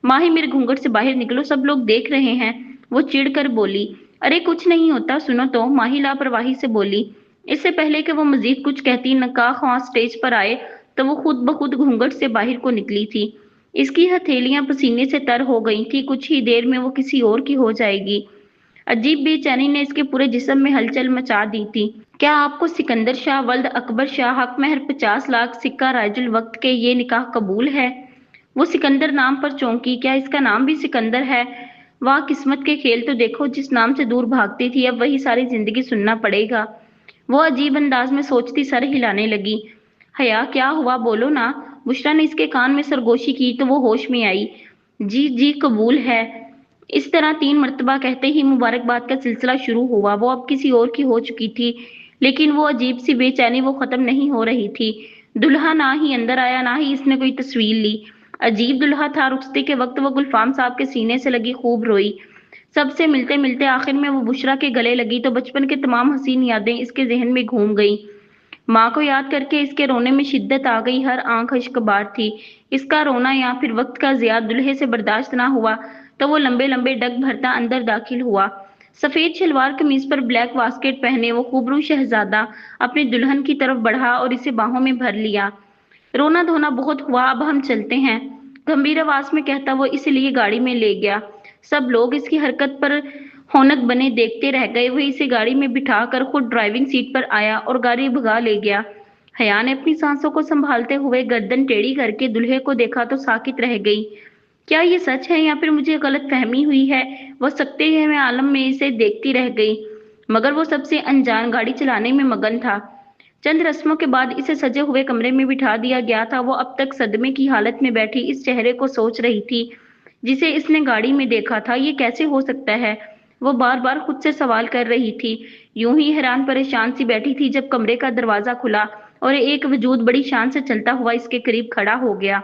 माही, मेरे घूंघट से बाहर निकलो, सब लोग देख रहे हैं। वो चिढ़ कर बोली। अरे कुछ नहीं होता, सुनो तो, माही लापरवाही से बोली। इससे पहले कि वो मजीद कुछ कहती, नकाह ख्वां स्टेज पर आए तो वो खुद ब खुद घूंघट से बाहर को निकली थी। इसकी हथेलियां पसीने से तर हो गई थी। कुछ ही देर में वो किसी और की हो जाएगी। अजीब बेचैनी ने इसके पूरे जिस्म में हलचल मचा दी थी। क्या आपको सिकंदर शाह वल्द अकबर शाह हक महर 50 लाख सिक्का राजुल वक्त के ये निकाह कबूल है? वो सिकंदर नाम पर चौंकी। क्या इसका नाम भी सिकंदर है? वाह किस्मत के खेल, तो देखो, जिस नाम से दूर भागती थी अब वही सारी जिंदगी सुनना पड़ेगा। वो अजीब अंदाज में सोचती सर हिलाने लगी। हया, क्या हुआ, बोलो ना। बुशरा ने इसके कान में सरगोशी की तो वो होश में आई। जी जी, कबूल है। इस तरह 3 मर्तबा कहते ही मुबारकबाद का सिलसिला शुरू हुआ। वो अब किसी और की हो चुकी थी, लेकिन वो अजीब सी बेचैनी वो खत्म नहीं हो रही थी। दुल्हा ना ही अंदर आया, ना ही इसने कोई तस्वीर ली। अजीब दुल्हा था। रुखसती के वक्त वो गुलफाम साहब के सीने से लगी खूब रोई। सबसे मिलते मिलते आखिर में वो बुशरा के गले लगी तो बचपन के तमाम हसीन यादें इसके जहन में घूम गई। माँ को याद करके इसके रोने में शिद्दत आ गई। हर आंख अश्कबार थी। इसका रोना या फिर वक्त का ज़िया दुल्हे से बर्दाश्त ना हुआ तो वो लंबे लंबे डग भरता अंदर दाखिल हुआ। सफेद शलवार कमीज पर ब्लैक वास्केट पहने वो खूबरू शहजादा अपनी दुल्हन की तरफ बढ़ा और इसे बाहों में भर लिया। रोना धोना बहुत हुआ, अब हम चलते हैं, गंभीर आवाज में कहता वो इसलिए गाड़ी में ले गया। सब लोग इसकी हरकत पर हौनक बने देखते रह गए। वह इसे गाड़ी में बिठाकर खुद ड्राइविंग सीट पर आया और गाड़ी भगा ले गया। हया ने अपनी सांसों को संभालते हुए गर्दन टेढ़ी करके दूल्हे को देखा तो साकित रह गई। क्या ये सच है या फिर मुझे गलत फहमी हुई है? वो सकते हैं मैं आलम में इसे देखती रह गई, मगर वो सबसे अनजान गाड़ी चलाने में मगन था। चंद रस्मों के बाद इसे सजे हुए कमरे में बिठा दिया गया था। वो अब तक सदमे की हालत में बैठी इस चेहरे को सोच रही थी जिसे इसने गाड़ी में देखा था। ये कैसे हो सकता है? वो बार बार खुद से सवाल कर रही थी। यूं ही हैरान परेशान सी बैठी थी जब कमरे का दरवाजा खुला और एक वजूद बड़ी शान से चलता हुआ इसके करीब खड़ा हो गया।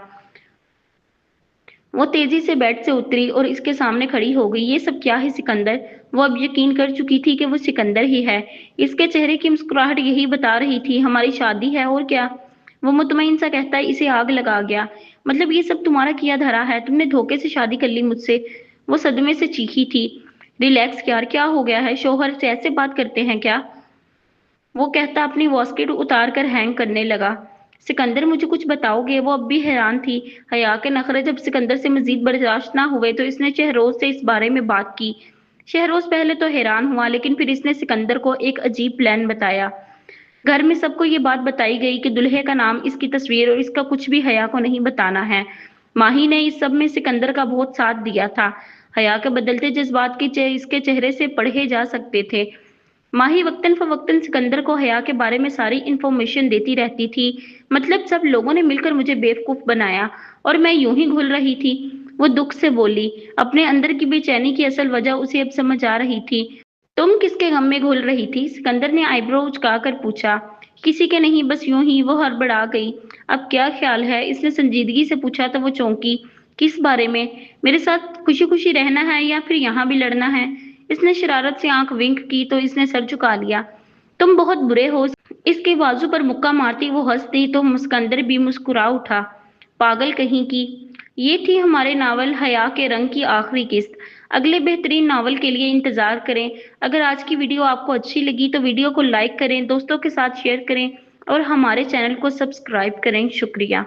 वो तेजी से बेड से उतरी और इसके सामने खड़ी हो गई। ये सब क्या है सिकंदर? वो अब यकीन कर चुकी थी कि वो सिकंदर ही है। इसके चेहरे की मुस्कुराहट यही बता रही थी, हमारी शादी है और क्या। वो मुतमईन सा कहता है, इसे आग लगा गया। मतलब ये सब तुम्हारा किया धरा है? तुमने धोखे से शादी कर ली मुझसे? वो सदमे से चीखी थी। रिलैक्स यार, क्या हो गया है? शौहर से ऐसे बात करते हैं क्या? वो कहता अपनी वॉस्केट उतार कर हैंग करने लगा। सिकंदर, मुझे कुछ बताओगे? वो अब भी हैरान थी। हया के नखरे जब सिकंदर से मजीद बर्दाश्त ना हुए तो इसने शहरोज से इस बारे में बात की। शहरोज पहले तो हैरान हुआ, लेकिन फिर इसने सिकंदर को एक अजीब प्लान बताया। घर में सबको ये बात बताई गई कि दुल्हे का नाम, इसकी तस्वीर और इसका कुछ भी हया को नहीं बताना है। माही ने इस सब में सिकंदर का बहुत साथ दिया था। حیا کے بدلتے جذبات اس کے چہرے سے پڑھے جا سکتے تھے۔ ماہی وقتاً فوقتاً سکندر کو حیا کے بارے میں ساری انفارمیشن دیتی رہتی تھی۔ مطلب سب لوگوں نے مل کر مجھے بیوقوف بنایا اور میں یوں ہی گھل رہی تھی۔ وہ دکھ سے بولی۔ اپنے اندر کی بے چینی کی اصل وجہ اسے اب سمجھ آ رہی تھی۔ تم کس کے غم میں گھل رہی تھی؟ سکندر نے آئی برو اچکا کر پوچھا۔ کسی کے نہیں، بس یوں ہی۔ وہ ہڑبڑا گئی۔ اب کیا خیال ہے؟ اس نے سنجیدگی سے پوچھا تو وہ چونکی۔ کس بارے میں؟ میرے ساتھ خوشی خوشی رہنا ہے یا پھر یہاں بھی لڑنا ہے؟ اس نے شرارت سے آنکھ ونک کی تو اس نے سر جھکا لیا۔ تم بہت برے ہو۔ اس کے بازو پر مکہ مارتی وہ ہنس دی تو سکندر بھی مسکرا اٹھا۔ پاگل کہیں کی۔ یہ تھی ہمارے ناول حیا کے رنگ کی آخری قسط۔ اگلے بہترین ناول کے لیے انتظار کریں۔ اگر آج کی ویڈیو آپ کو اچھی لگی تو ویڈیو کو لائک کریں، دوستوں کے ساتھ شیئر کریں اور ہمارے چینل کو سبسکرائب کریں۔ شکریہ۔